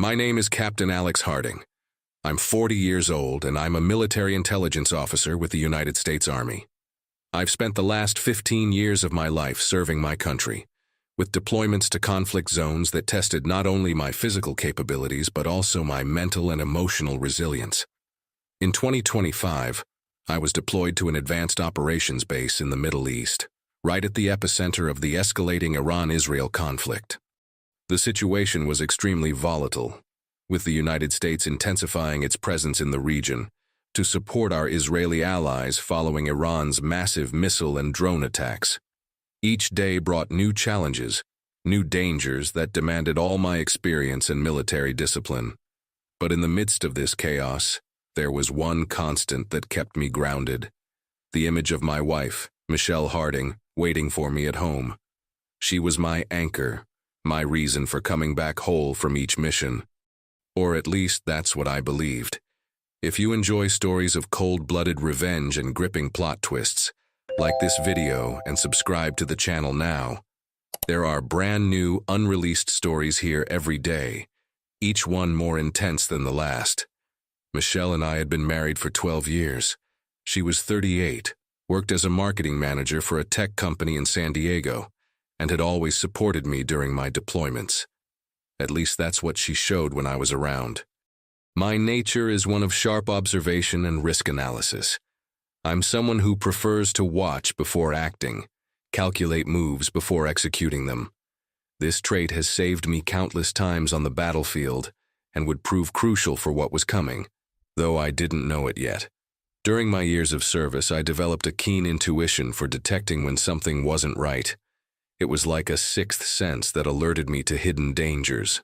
My name is Captain Alex Harding. I'm 40 years old and I'm a military intelligence officer with the United States Army. I've spent the last 15 years of my life serving my country, with deployments to conflict zones that tested not only my physical capabilities but also my mental and emotional resilience. In 2025, I was deployed to an advanced operations base in the Middle East, right at the epicenter of the escalating Iran-Israel conflict. The situation was extremely volatile, with the United States intensifying its presence in the region to support our Israeli allies following Iran's massive missile and drone attacks. Each day brought new challenges, new dangers that demanded all my experience and military discipline. But in the midst of this chaos, there was one constant that kept me grounded: the image of my wife, Michelle Harding, waiting for me at home. She was my anchor, my reason for coming back whole from each mission. Or at least that's what I believed. If you enjoy stories of cold-blooded revenge and gripping plot twists, like this video and subscribe to the channel now. There are brand new, unreleased stories here every day, each one more intense than the last. Michelle and I had been married for 12 years. She was 38, worked as a marketing manager for a tech company in San Diego, and had always supported me during my deployments. At least that's what she showed when I was around. My nature is one of sharp observation and risk analysis. I'm someone who prefers to watch before acting, calculate moves before executing them. This trait has saved me countless times on the battlefield and would prove crucial for what was coming, though I didn't know it yet. During my years of service, I developed a keen intuition for detecting when something wasn't right. It was like a sixth sense that alerted me to hidden dangers.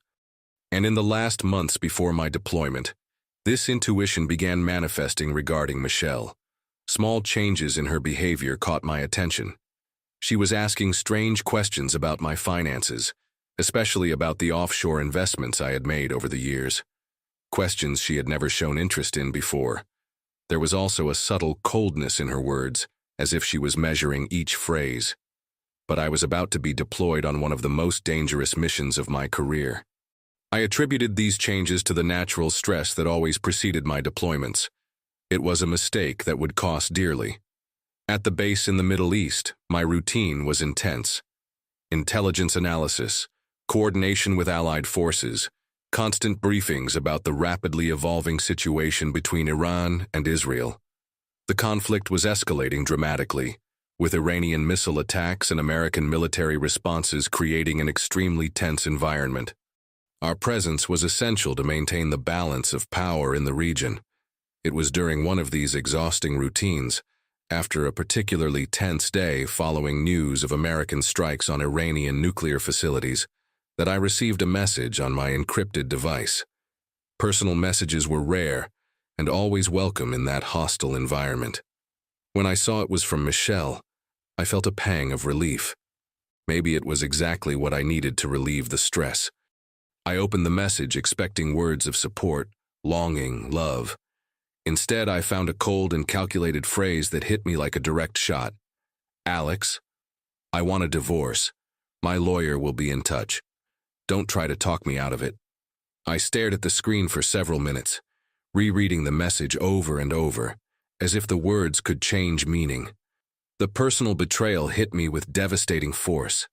And in the last months before my deployment, this intuition began manifesting regarding Michelle. Small changes in her behavior caught my attention. She was asking strange questions about my finances, especially about the offshore investments I had made over the years. Questions she had never shown interest in before. There was also a subtle coldness in her words, as if she was measuring each phrase. But I was about to be deployed on one of the most dangerous missions of my career. I attributed these changes to the natural stress that always preceded my deployments. It was a mistake that would cost dearly. At the base in the Middle East, my routine was intense. Intelligence analysis, coordination with allied forces, constant briefings about the rapidly evolving situation between Iran and Israel. The conflict was escalating dramatically, with Iranian missile attacks and American military responses creating an extremely tense environment. Our presence was essential to maintain the balance of power in the region. It was during one of these exhausting routines, after a particularly tense day following news of American strikes on Iranian nuclear facilities, that I received a message on my encrypted device. Personal messages were rare and always welcome in that hostile environment. When I saw it was from Michelle, I felt a pang of relief. Maybe it was exactly what I needed to relieve the stress. I opened the message expecting words of support, longing, love. Instead, I found a cold and calculated phrase that hit me like a direct shot. Alex, I want a divorce. My lawyer will be in touch. Don't try to talk me out of it. I stared at the screen for several minutes, rereading the message over and over, as if the words could change meaning. The personal betrayal hit me with devastating force,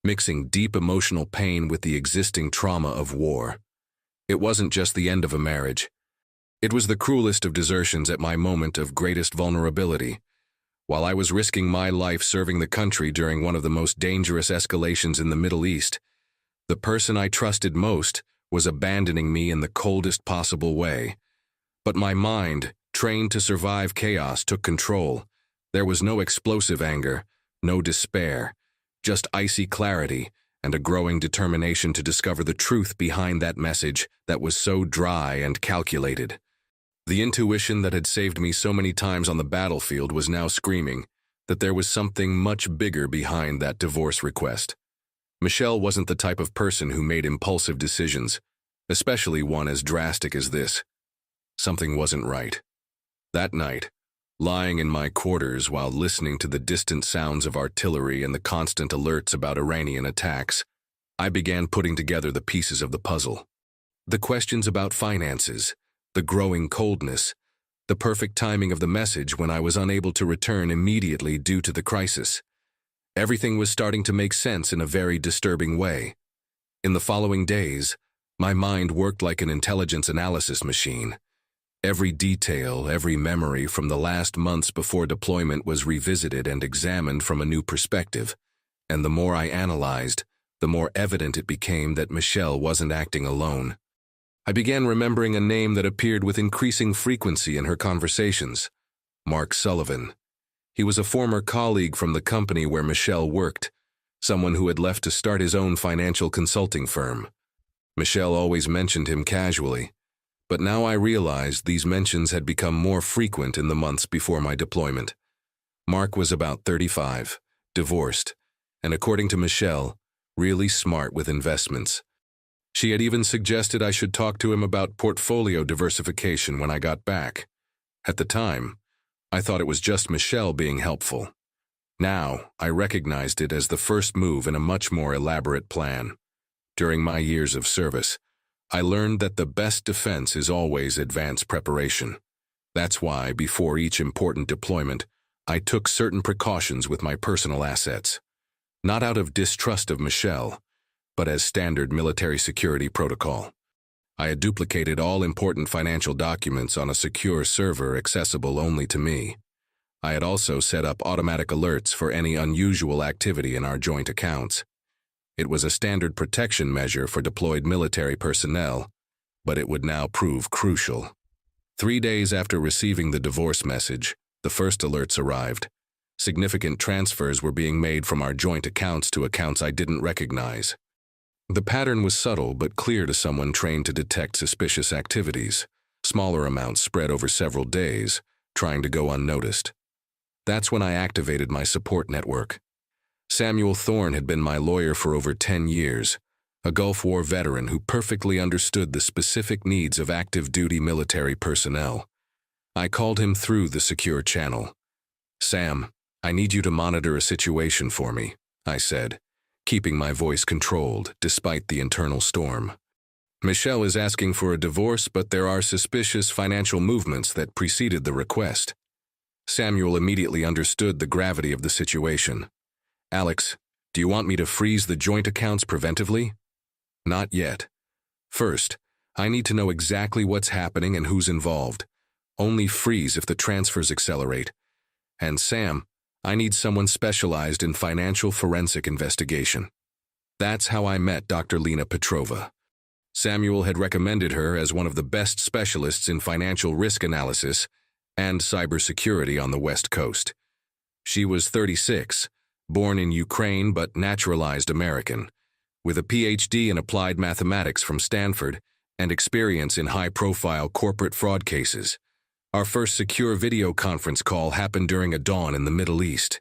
mixing deep emotional pain with the existing trauma of war. It wasn't just the end of a marriage. It was the cruelest of desertions at my moment of greatest vulnerability. While I was risking my life serving the country during one of the most dangerous escalations in the Middle East, the person I trusted most was abandoning me in the coldest possible way. But my mind, trained to survive chaos, took control. There was no explosive anger, no despair, just icy clarity and a growing determination to discover the truth behind that message that was so dry and calculated. The intuition that had saved me so many times on the battlefield was now screaming that there was something much bigger behind that divorce request. Michelle wasn't the type of person who made impulsive decisions, especially one as drastic as this. Something wasn't right. That night, lying in my quarters while listening to the distant sounds of artillery and the constant alerts about Iranian attacks, I began putting together the pieces of the puzzle. The questions about finances, the growing coldness, the perfect timing of the message when I was unable to return immediately due to the crisis. Everything was starting to make sense in a very disturbing way. In the following days, my mind worked like an intelligence analysis machine. Every detail, every memory from the last months before deployment was revisited and examined from a new perspective, and the more I analyzed, the more evident it became that Michelle wasn't acting alone. I began remembering a name that appeared with increasing frequency in her conversations: Mark Sullivan. He was a former colleague from the company where Michelle worked, someone who had left to start his own financial consulting firm. Michelle always mentioned him casually, but now I realized these mentions had become more frequent in the months before my deployment. Mark was about 35, divorced, and according to Michelle, really smart with investments. She had even suggested I should talk to him about portfolio diversification when I got back. At the time, I thought it was just Michelle being helpful. Now, I recognized it as the first move in a much more elaborate plan. During my years of service, I learned that the best defense is always advanced preparation. That's why, before each important deployment, I took certain precautions with my personal assets. Not out of distrust of Michelle, but as standard military security protocol. I had duplicated all important financial documents on a secure server accessible only to me. I had also set up automatic alerts for any unusual activity in our joint accounts. It was a standard protection measure for deployed military personnel, but it would now prove crucial. 3 days after receiving the divorce message, the first alerts arrived. Significant transfers were being made from our joint accounts to accounts I didn't recognize. The pattern was subtle but clear to someone trained to detect suspicious activities, smaller amounts spread over several days, trying to go unnoticed. That's when I activated my support network. Samuel Thorne had been my lawyer for over 10 years, a Gulf War veteran who perfectly understood the specific needs of active-duty military personnel. I called him through the secure channel. "Sam, I need you to monitor a situation for me," I said, keeping my voice controlled despite the internal storm. "Michelle is asking for a divorce, but there are suspicious financial movements that preceded the request." Samuel immediately understood the gravity of the situation. "Alex, do you want me to freeze the joint accounts preventively?" "Not yet. First, I need to know exactly what's happening and who's involved. Only freeze if the transfers accelerate. And Sam, I need someone specialized in financial forensic investigation." That's how I met Dr. Lena Petrova. Samuel had recommended her as one of the best specialists in financial risk analysis and cybersecurity on the West Coast. She was 36, born in Ukraine but naturalized American, with a PhD in applied mathematics from Stanford and experience in high-profile corporate fraud cases. Our first secure video conference call happened during a dawn in the Middle East.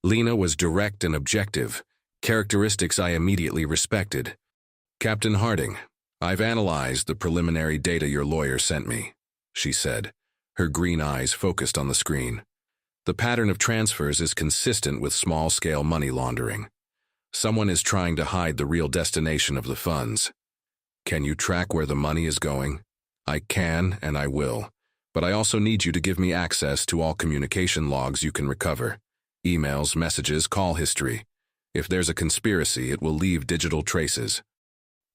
Lena was direct and objective, characteristics I immediately respected. "Captain Harding, I've analyzed the preliminary data your lawyer sent me," she said, her green eyes focused on the screen. "The pattern of transfers is consistent with small-scale money laundering. Someone is trying to hide the real destination of the funds. Can you track where the money is going?" "I can, and I will. But I also need you to give me access to all communication logs you can recover. Emails, messages, call history. If there's a conspiracy, it will leave digital traces."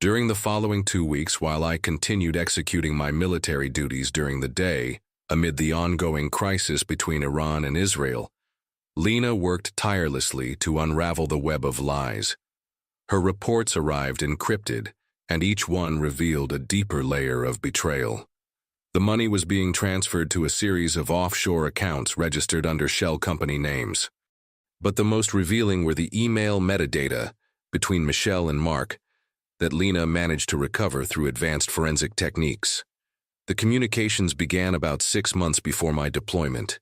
During the following 2 weeks, while I continued executing my military duties during the day, amid the ongoing crisis between Iran and Israel, Lena worked tirelessly to unravel the web of lies. Her reports arrived encrypted, and each one revealed a deeper layer of betrayal. The money was being transferred to a series of offshore accounts registered under shell company names. But the most revealing were the email metadata between Michelle and Mark that Lena managed to recover through advanced forensic techniques. The communications began about 6 months before my deployment.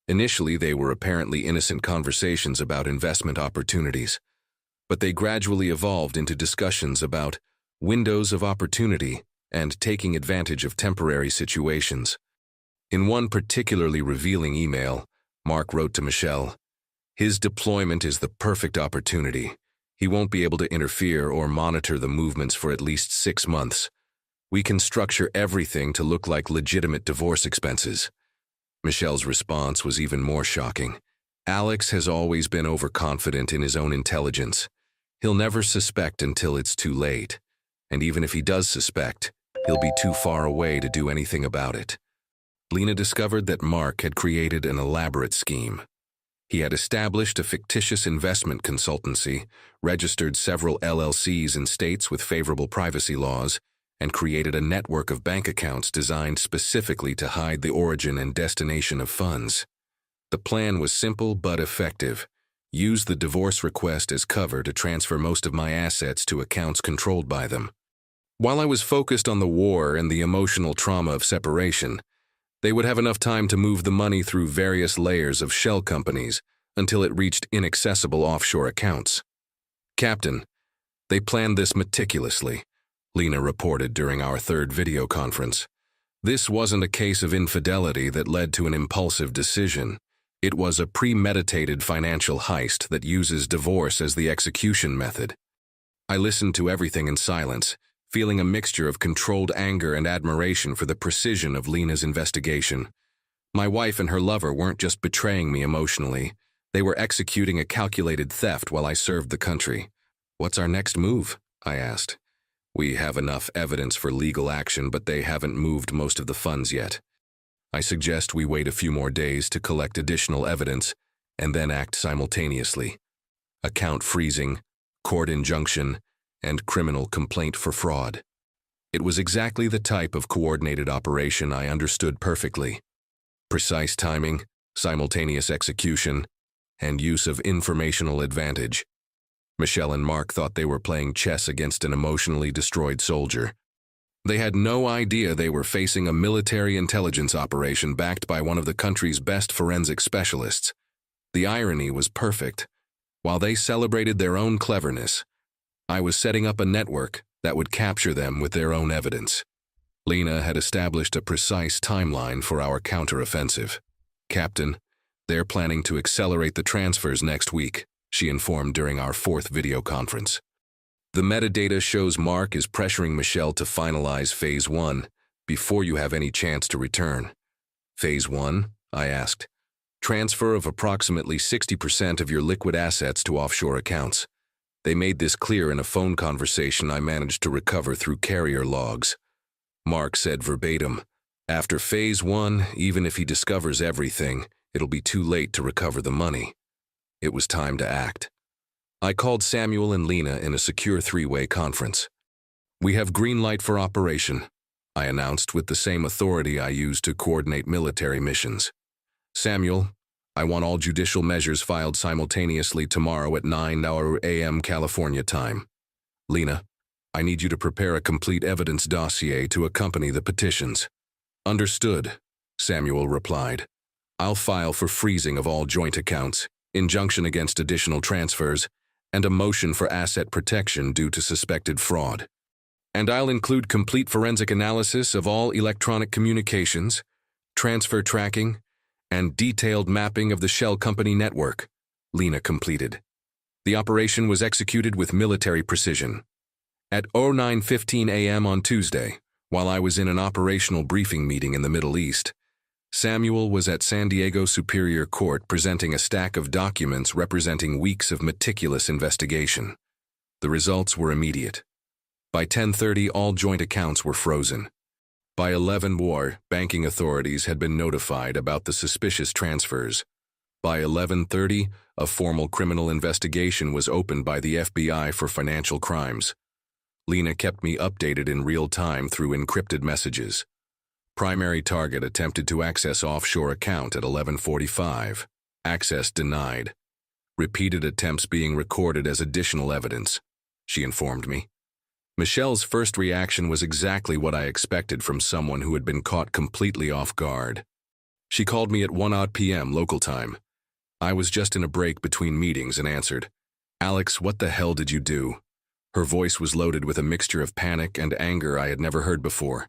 Initially, they were apparently innocent conversations about investment opportunities, but they gradually evolved into discussions about windows of opportunity and taking advantage of temporary situations. In one particularly revealing email, Mark wrote to Michelle, "His deployment is the perfect opportunity. He won't be able to interfere or monitor the movements for at least 6 months. We can structure everything to look like legitimate divorce expenses. Michelle's response was even more shocking. Alex has always been overconfident in his own intelligence. He'll never suspect until it's too late. And even if he does suspect, he'll be too far away to do anything about it. Lena discovered that Mark had created an elaborate scheme. He had established a fictitious investment consultancy, registered several LLCs in states with favorable privacy laws, and created a network of bank accounts designed specifically to hide the origin and destination of funds. The plan was simple but effective. Use the divorce request as cover to transfer most of my assets to accounts controlled by them. While I was focused on the war and the emotional trauma of separation, they would have enough time to move the money through various layers of shell companies until it reached inaccessible offshore accounts. "Captain, they planned this meticulously," Lena reported during our third video conference. "This wasn't a case of infidelity that led to an impulsive decision. It was a premeditated financial heist that uses divorce as the execution method." I listened to everything in silence, feeling a mixture of controlled anger and admiration for the precision of Lena's investigation. My wife and her lover weren't just betraying me emotionally, they were executing a calculated theft while I served the country. "What's our next move?" I asked. "We have enough evidence for legal action, but they haven't moved most of the funds yet. I suggest we wait a few more days to collect additional evidence and then act simultaneously. Account freezing, court injunction, and criminal complaint for fraud." It was exactly the type of coordinated operation I understood perfectly. Precise timing, simultaneous execution, and use of informational advantage. Michelle and Mark thought they were playing chess against an emotionally destroyed soldier. They had no idea they were facing a military intelligence operation backed by one of the country's best forensic specialists. The irony was perfect. While they celebrated their own cleverness, I was setting up a network that would capture them with their own evidence. Lena had established a precise timeline for our counteroffensive. "Captain, they're planning to accelerate the transfers next week," she informed during our fourth video conference. "The metadata shows Mark is pressuring Michelle to finalize Phase 1 before you have any chance to return." "Phase 1?" I asked. "Transfer of approximately 60% of your liquid assets to offshore accounts. They made this clear in a phone conversation I managed to recover through carrier logs." Mark said verbatim, "After Phase 1, even if he discovers everything, it'll be too late to recover the money." It was time to act. I called Samuel and Lena in a secure three-way conference. "We have green light for operation," I announced with the same authority I use to coordinate military missions. "Samuel, I want all judicial measures filed simultaneously tomorrow at 9 a.m. California time. Lena, I need you to prepare a complete evidence dossier to accompany the petitions." "Understood," Samuel replied. "I'll file for freezing of all joint accounts, injunction against additional transfers, and a motion for asset protection due to suspected fraud. And I'll include complete forensic analysis of all electronic communications, transfer tracking, and detailed mapping of the shell company network," Lena completed. The operation was executed with military precision. At 09:15 a.m. on Tuesday, while I was in an operational briefing meeting in the Middle East, Samuel was at San Diego Superior Court presenting a stack of documents representing weeks of meticulous investigation. The results were immediate. By 10:30, all joint accounts were frozen. By 11 war, banking authorities had been notified about the suspicious transfers. By 11:30, a formal criminal investigation was opened by the FBI for financial crimes. Lena kept me updated in real time through encrypted messages. Primary target attempted to access offshore account at 11:45. Access denied. Repeated attempts being recorded as additional evidence, she informed me. Michelle's first reaction was exactly what I expected from someone who had been caught completely off guard. She called me at 1 p.m. local time. I was just in a break between meetings and answered, "Alex, what the hell did you do?" Her voice was loaded with a mixture of panic and anger I had never heard before.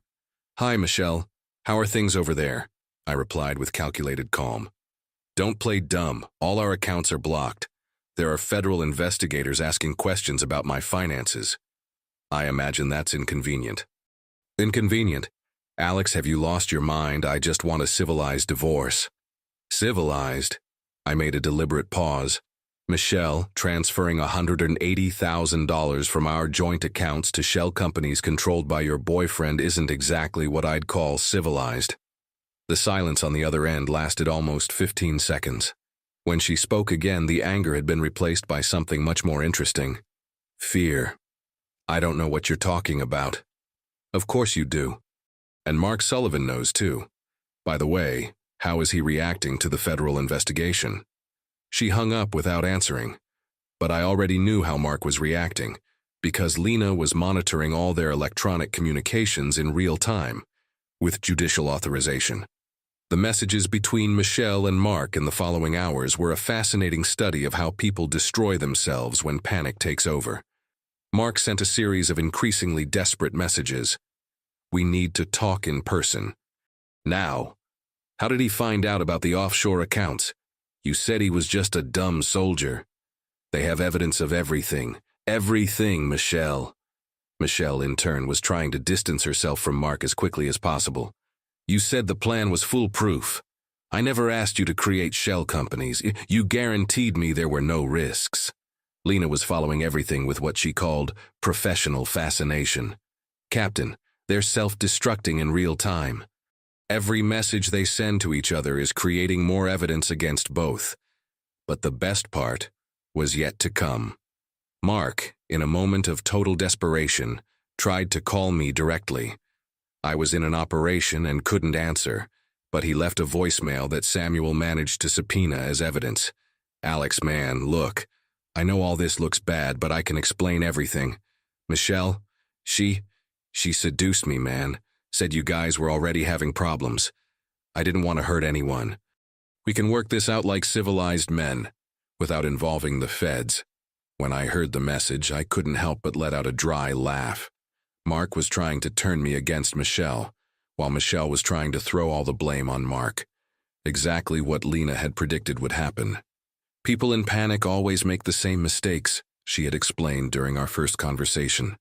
"Hi, Michelle. How are things over there?" I replied with calculated calm. "Don't play dumb. All our accounts are blocked. There are federal investigators asking questions about my finances." "I imagine that's inconvenient." Inconvenient. Alex, have you lost your mind? I just want a civilized divorce. Civilized? I made a deliberate pause. Michelle, transferring $180,000 from our joint accounts to shell companies controlled by your boyfriend isn't exactly what I'd call civilized. The silence on the other end lasted almost 15 seconds. When she spoke again, the anger had been replaced by something much more interesting. Fear. I don't know what you're talking about. Of course you do. And Mark Sullivan knows too. By the way, how is he reacting to the federal investigation? She hung up without answering. But I already knew how Mark was reacting, because Lena was monitoring all their electronic communications in real time, with judicial authorization. The messages between Michelle and Mark in the following hours were a fascinating study of how people destroy themselves when panic takes over. Mark sent a series of increasingly desperate messages. We need to talk in person. Now. How did he find out about the offshore accounts? You said he was just a dumb soldier. They have evidence of everything. Everything, Michelle. Michelle, in turn, was trying to distance herself from Mark as quickly as possible. You said the plan was foolproof. I never asked you to create shell companies. You guaranteed me there were no risks. Lena was following everything with what she called professional fascination. Captain, they're self-destructing in real time. Every message they send to each other is creating more evidence against both. But the best part was yet to come. Mark, in a moment of total desperation, tried to call me directly. I was in an operation and couldn't answer, but he left a voicemail that Samuel managed to subpoena as evidence. Alex, man, look. I know all this looks bad, but I can explain everything. Michelle, she seduced me, man. Said you guys were already having problems. I didn't want to hurt anyone. We can work this out like civilized men, without involving the feds. When I heard the message, I couldn't help but let out a dry laugh. Mark was trying to turn me against Michelle, while Michelle was trying to throw all the blame on Mark. Exactly what Lena had predicted would happen. People in panic always make the same mistakes, she had explained during our first conversation.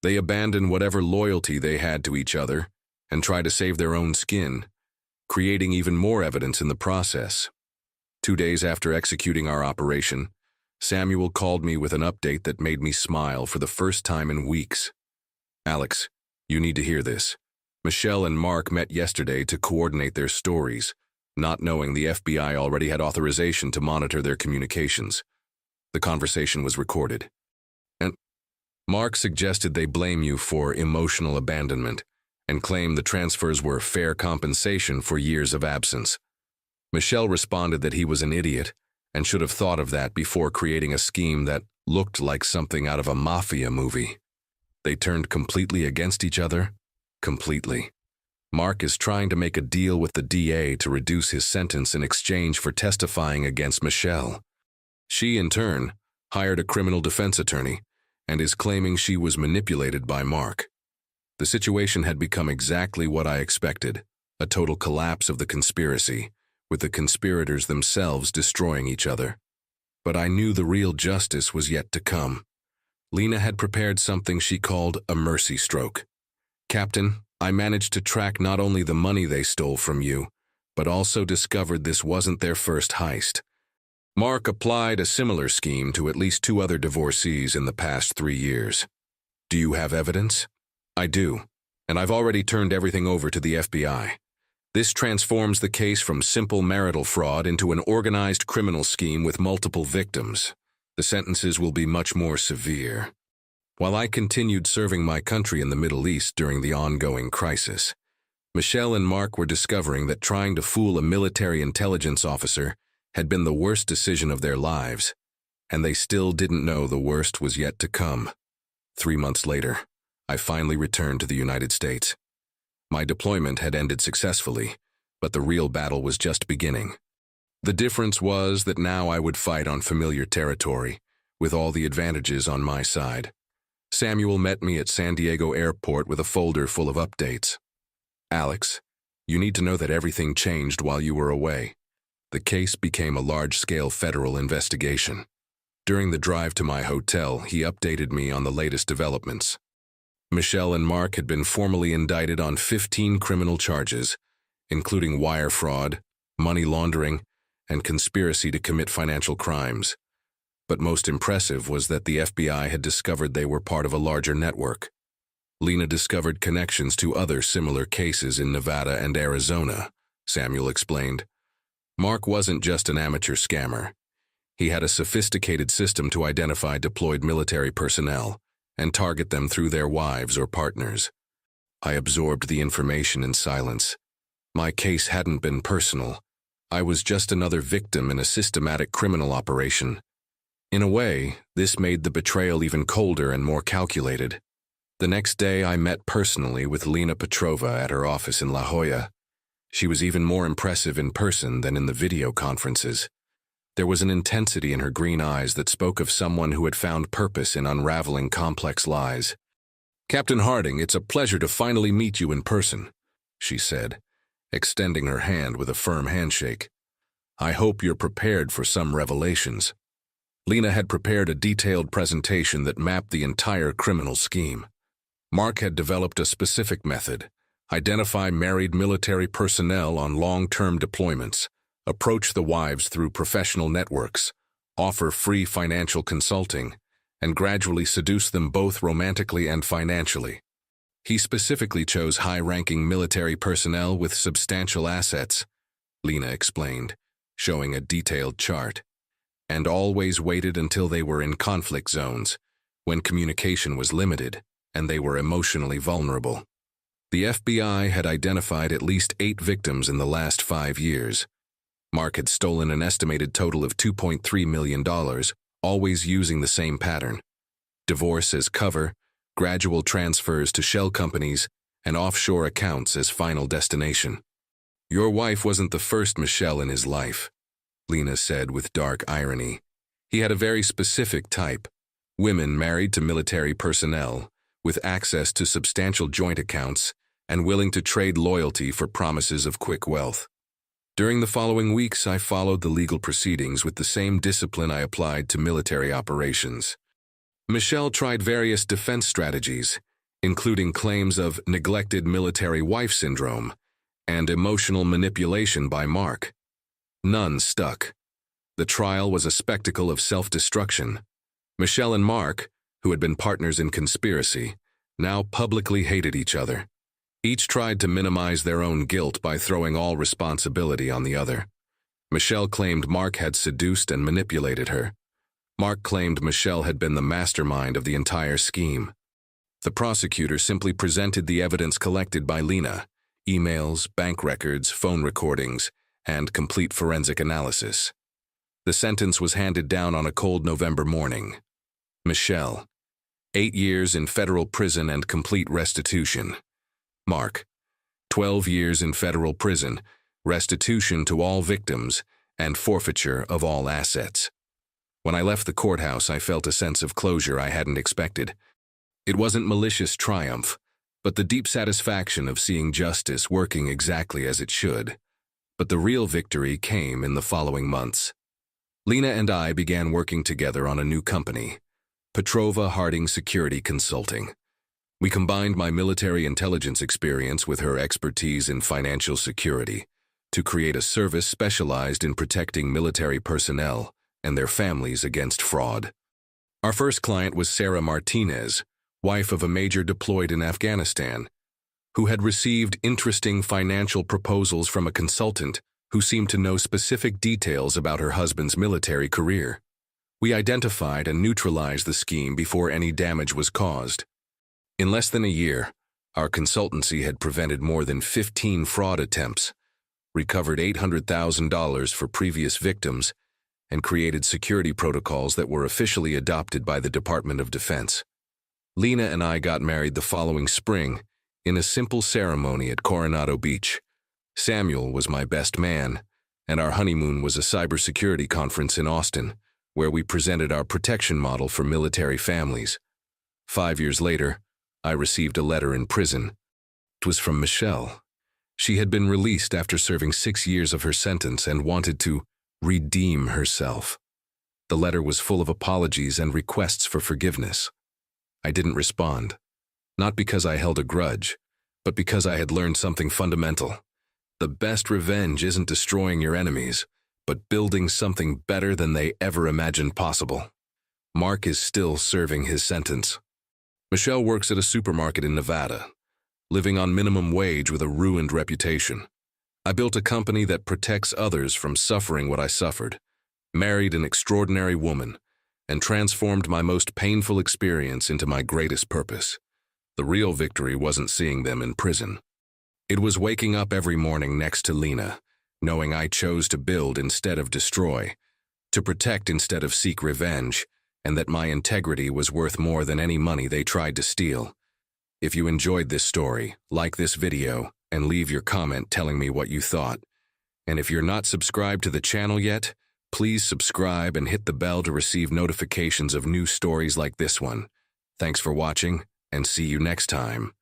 They abandon whatever loyalty they had to each other and try to save their own skin, creating even more evidence in the process. 2 days after executing our operation, Samuel called me with an update that made me smile for the first time in weeks. Alex, you need to hear this. Michelle and Mark met yesterday to coordinate their stories, not knowing the FBI already had authorization to monitor their communications. The conversation was recorded. And Mark suggested they blame you for emotional abandonment and claim the transfers were fair compensation for years of absence. Michelle responded that he was an idiot and should have thought of that before creating a scheme that looked like something out of a mafia movie. They turned completely against each other. Completely. Mark is trying to make a deal with the DA to reduce his sentence in exchange for testifying against Michelle. She, in turn, hired a criminal defense attorney and is claiming she was manipulated by Mark. The situation had become exactly what I expected, a total collapse of the conspiracy, with the conspirators themselves destroying each other. But I knew the real justice was yet to come. Lena had prepared something she called a mercy stroke. Captain, I managed to track not only the money they stole from you, but also discovered this wasn't their first heist. Mark applied a similar scheme to at least 2 other divorcees in the past 3 years. Do you have evidence? I do, and I've already turned everything over to the FBI. This transforms the case from simple marital fraud into an organized criminal scheme with multiple victims. The sentences will be much more severe. While I continued serving my country in the Middle East during the ongoing crisis, Michelle and Mark were discovering that trying to fool a military intelligence officer had been the worst decision of their lives, and they still didn't know the worst was yet to come. 3 months later, I finally returned to the United States. My deployment had ended successfully, but the real battle was just beginning. The difference was that now I would fight on familiar territory, with all the advantages on my side. Samuel met me at San Diego Airport with a folder full of updates. Alex, you need to know that everything changed while you were away. The case became a large-scale federal investigation. During the drive to my hotel, he updated me on the latest developments. Michelle and Mark had been formally indicted on 15 criminal charges, including wire fraud, money laundering, and conspiracy to commit financial crimes. But most impressive was that the FBI had discovered they were part of a larger network. Lena discovered connections to other similar cases in Nevada and Arizona, Samuel explained. Mark wasn't just an amateur scammer. He had a sophisticated system to identify deployed military personnel and target them through their wives or partners. I absorbed the information in silence. My case hadn't been personal. I was just another victim in a systematic criminal operation. In a way, this made the betrayal even colder and more calculated. The next day, I met personally with Lena Petrova at her office in La Jolla. She was even more impressive in person than in the video conferences. There was an intensity in her green eyes that spoke of someone who had found purpose in unraveling complex lies. "Captain Harding, it's a pleasure to finally meet you in person," she said, extending her hand with a firm handshake. "I hope you're prepared for some revelations." Lena had prepared a detailed presentation that mapped the entire criminal scheme. Mark had developed a specific method: identify married military personnel on long-term deployments, approach the wives through professional networks, offer free financial consulting, and gradually seduce them both romantically and financially. He specifically chose high-ranking military personnel with substantial assets, Lena explained, showing a detailed chart, and always waited until they were in conflict zones, when communication was limited and they were emotionally vulnerable. The FBI had identified at least 8 victims in the last 5 years. Mark had stolen an estimated total of $2.3 million, always using the same pattern: divorce as cover, gradual transfers to shell companies, and offshore accounts as final destination. "Your wife wasn't the first Michelle in his life," Lena said with dark irony. "He had a very specific type: women married to military personnel, with access to substantial joint accounts, and willing to trade loyalty for promises of quick wealth." During the following weeks, I followed the legal proceedings with the same discipline I applied to military operations. Michelle tried various defense strategies, including claims of neglected military wife syndrome and emotional manipulation by Mark. None stuck. The trial was a spectacle of self-destruction. Michelle and Mark, who had been partners in conspiracy, now publicly hated each other. Each tried to minimize their own guilt by throwing all responsibility on the other. Michelle claimed Mark had seduced and manipulated her. Mark claimed Michelle had been the mastermind of the entire scheme. The prosecutor simply presented the evidence collected by Lena: emails, bank records, phone recordings, and complete forensic analysis. The sentence was handed down on a cold November morning. Michelle, 8 years in federal prison and complete restitution. Mark, 12 years in federal prison, restitution to all victims, and forfeiture of all assets. When I left the courthouse, I felt a sense of closure I hadn't expected. It wasn't malicious triumph, but the deep satisfaction of seeing justice working exactly as it should. But the real victory came in the following months. Lena and I began working together on a new company, Petrova Harding Security Consulting. We combined my military intelligence experience with her expertise in financial security to create a service specialized in protecting military personnel and their families against fraud. Our first client was Sarah Martinez, wife of a major deployed in Afghanistan, who had received interesting financial proposals from a consultant who seemed to know specific details about her husband's military career. We identified and neutralized the scheme before any damage was caused. In less than a year, our consultancy had prevented more than 15 fraud attempts, recovered $800,000 for previous victims, and created security protocols that were officially adopted by the Department of Defense. Lena and I got married the following spring in a simple ceremony at Coronado Beach. Samuel was my best man, and our honeymoon was a cybersecurity conference in Austin, where we presented our protection model for military families. 5 years later, I received a letter in prison. It was from Michelle. She had been released after serving 6 years of her sentence and wanted to redeem herself. The letter was full of apologies and requests for forgiveness. I didn't respond. Not because I held a grudge, but because I had learned something fundamental. The best revenge isn't destroying your enemies, but building something better than they ever imagined possible. Mark is still serving his sentence. Michelle works at a supermarket in Nevada, living on minimum wage with a ruined reputation. I built a company that protects others from suffering what I suffered, married an extraordinary woman, and transformed my most painful experience into my greatest purpose. The real victory wasn't seeing them in prison. It was waking up every morning next to Lena, knowing I chose to build instead of destroy, to protect instead of seek revenge, and that my integrity was worth more than any money they tried to steal. If you enjoyed this story, like this video, and leave your comment telling me what you thought. And if you're not subscribed to the channel yet, please subscribe and hit the bell to receive notifications of new stories like this one. Thanks for watching, and see you next time.